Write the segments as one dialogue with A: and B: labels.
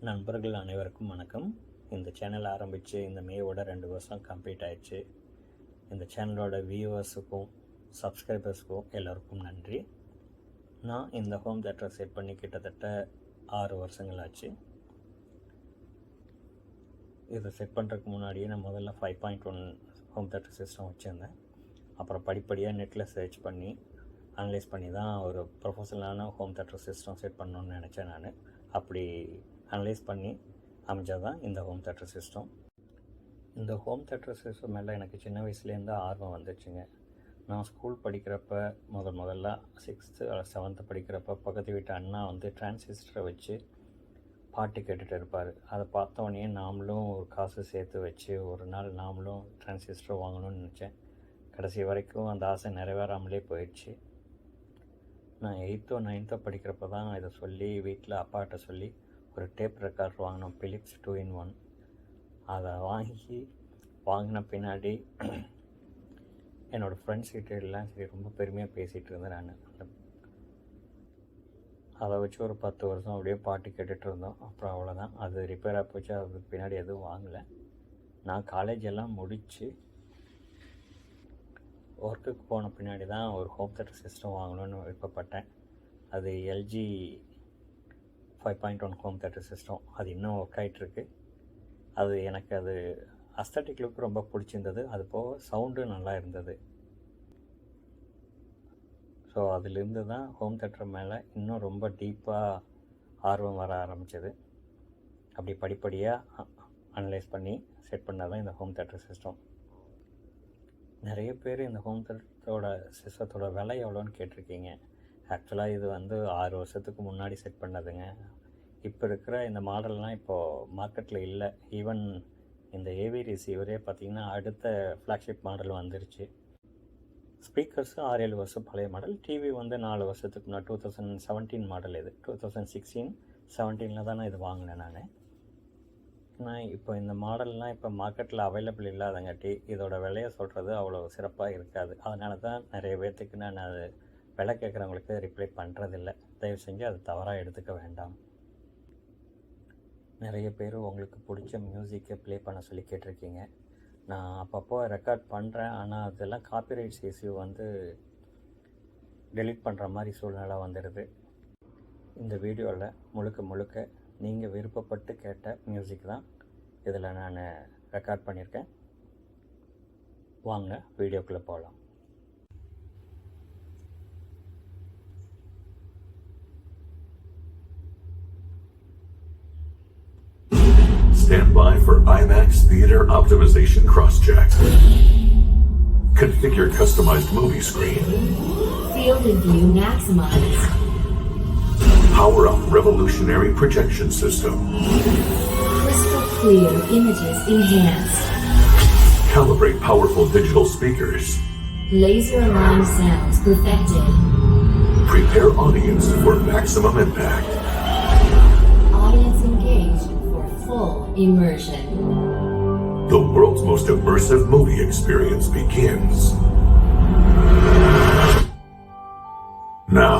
A: நண்பர்கள் அனைவருக்கும் வணக்கம். இந்த சேனல் ஆரம்பித்து இந்த மேவோட 2 வருஷம் கம்ப்ளீட் ஆயிடுச்சு. இந்த சேனலோட வியூவர்ஸுக்கும் சப்ஸ்கிரைபர்ஸுக்கும் எல்லோருக்கும் நன்றி. நான் இந்த ஹோம் தேட்டரை செட் பண்ணி கிட்டத்தட்ட 6 வருஷங்கள் ஆச்சு. இதை செட் பண்ணுறதுக்கு முன்னாடியே நான் முதல்ல 5.1 ஹோம் தேட்டர் சிஸ்டம் வச்சுருந்தேன். அப்புறம் படிப்படியாக நெட்டில் சர்ச் பண்ணி அனலைஸ் பண்ணி தான் ஒரு ப்ரொஃபஷனலான ஹோம் தேட்டர் சிஸ்டம் செட் பண்ணணுன்னு நினச்சேன். நான் அப்படி அனலைஸ் பண்ணி அமைச்சது தான் இந்த ஹோம் தேட்டர் சிஸ்டம். இந்த ஹோம் தேட்டர் சிஸ்டம் மேலே எனக்கு சின்ன வயசுலேருந்து ஆர்வம் வந்துச்சுங்க. நான் ஸ்கூல் படிக்கிறப்ப முதல்ல 6th or 7th படிக்கிறப்ப பக்கத்து வீட்டு அண்ணா டிரான்சிஸ்டரை வச்சு பாட்டு கேட்டுகிட்டு இருப்பார். அதை பார்த்தோன்னே நாமளும் ஒரு காசு சேர்த்து வச்சு ஒரு நாள் நாமளும் டிரான்சிஸ்டர் வாங்கணும்னு நினச்சேன். கடைசி வரைக்கும் அந்த ஆசை நிறைவேறாமலே போயிடுச்சு. நான் 8th or 9th படிக்கிறப்ப தான் இதை சொல்லி வீட்டில் அப்பாட்ட சொல்லி ஒரு டேப் ரெக்கார்ட் வாங்கினோம், பிலிப்ஸ் 2-in-1. அதை வாங்கின பின்னாடி என்னோடய ஃப்ரெண்ட்ஸ் கிட்ட எல்லாம் சரி ரொம்ப பெருமையாக பேசிகிட்டு இருந்தேன். நான் அதை வச்சு ஒரு 10 வருஷம் அப்படியே பாட்டு கேட்டுகிட்டு இருந்தோம். அப்புறம் அவ்வளோதான், அது ரிப்பேராக போச்சு. அதுக்கு பின்னாடி எதுவும் வாங்கலை. நான் காலேஜ் எல்லாம் முடித்து ஒர்க்குக்கு போன பின்னாடி தான் ஒரு ஹோம் தேட்டர் சிஸ்டம் வாங்கணும்னு விருப்பப்பட்டேன். அது எல்ஜி 5.1 ஹோம் தேட்டர் சிஸ்டம். அது இன்னும் ஒர்க் ஆகிட்டுருக்கு. எனக்கு அது அஸ்தட்டிக் லுக் ரொம்ப பிடிச்சிருந்தது. அது போக சவுண்டு நல்லா இருந்தது. ஸோ அதிலிருந்து தான் ஹோம் தேட்டர் மேலே இன்னும் ரொம்ப டீப்பாக ஆர்வம் வர ஆரம்பித்தது. அப்படி படிப்படியாக அனலைஸ் பண்ணி செட் பண்ணது தான் இந்த ஹோம் தேட்டர் சிஸ்டம். நிறைய பேர் இந்த ஹோம் தேட்டரோட சிஸ்டத்தோட விலை எவ்வளோன்னு கேட்டிருக்கீங்க. ஆக்சுவலாக இது 6 வருஷத்துக்கு முன்னாடி செட் பண்ணதுங்க. இப்போ இருக்கிற இந்த மாடல்லாம் இப்போது மார்க்கெட்டில் இல்லை. ஈவன் இந்த ஏவி ரிசீவரே பார்த்திங்கன்னா அடுத்த ஃப்ளாக்ஷிப் மாடல் வந்துருச்சு. ஸ்பீக்கர்ஸும் 6-7 வருஷம் பழைய மாடல். டிவி 4 வருஷத்துக்கு முன்னாடி 2017 மாடல். இது 2016-17 தான் இது வாங்கினேன். நான் இப்போ இந்த மாடல்லாம் இப்போ மார்க்கெட்டில் அவைலபிள் இல்லாதங்காட்டி இதோட விலையை சொல்கிறது அவ்வளோ சிறப்பாக இருக்காது. அதனால தான் நிறைய பேர்த்துக்கு நான் அது விலை கேட்குறவங்களுக்கு ரிப்ளை பண்ணுறதில்ல. தயவு செஞ்சு அது தவறாக எடுத்துக்க வேண்டாம். நிறைய பேர் உங்களுக்கு பிடிச்ச மியூசிக்கை ப்ளே பண்ண சொல்லி கேட்டிருக்கீங்க. நான் அப்பப்போ ரெக்கார்ட் பண்ணுறேன். ஆனால் அதெல்லாம் காப்பிரைட்ஸ் இஷ்யூ டெலீட் பண்ணுற மாதிரி சூழ்நிலை வந்துடுது. இந்த வீடியோவில் முழுக்க நீங்கள் விருப்பப்பட்டு கேட்ட மியூசிக் தான் இதில் நான் ரெக்கார்ட் பண்ணியிருக்கேன். வாங்க வீடியோக்குள்ளே போகலாம்.
B: Stand by for IMAX Theater Optimization Crosscheck. Configure customized movie screen.
C: Field of view maximized.
B: Power up revolutionary projection system.
C: Crystal clear images enhanced.
B: Calibrate powerful digital speakers.
C: Laser aligned sounds perfected.
B: Prepare audience for maximum impact.
C: Audience engaged for full immersion.
B: The world's most immersive movie experience begins now.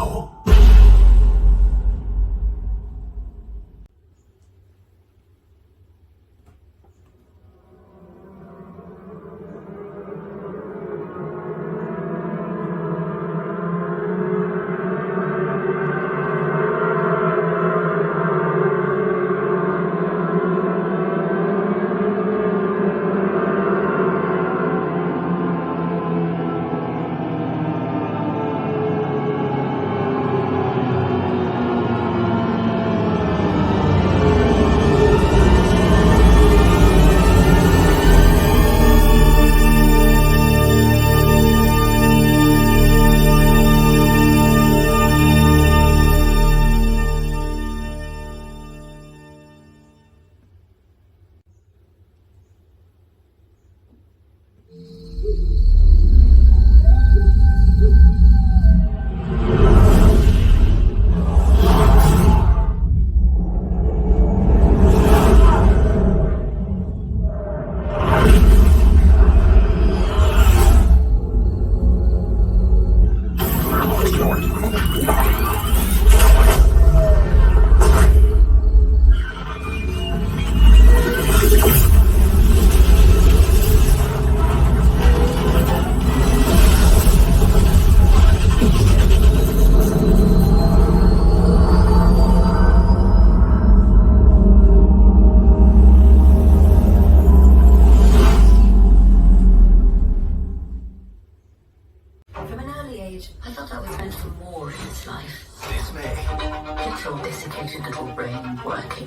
D: framework.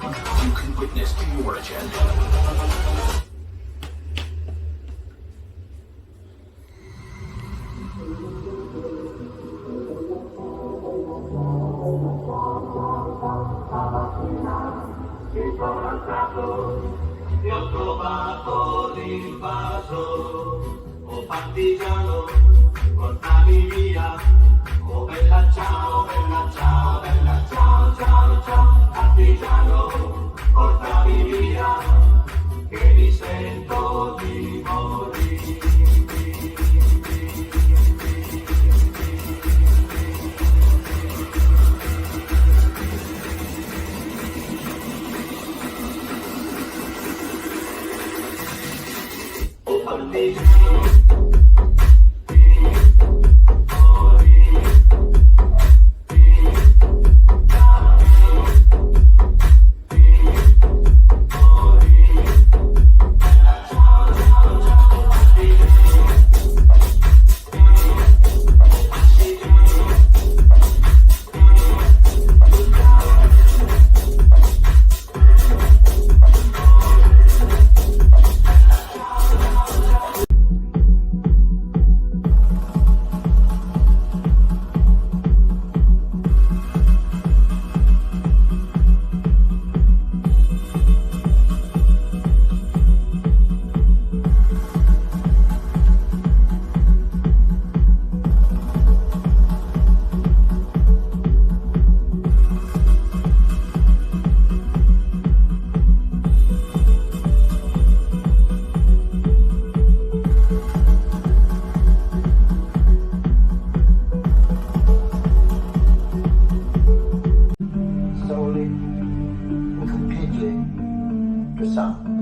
D: You can witness the origin.
E: Ti ho trovato l'invaso, oh partigiano, portami via, oh bella ciao, bella ciao, bella ciao, ciao, ciao, partigiano, portami via, che mi sento di morire. Slowly and completely disarmed.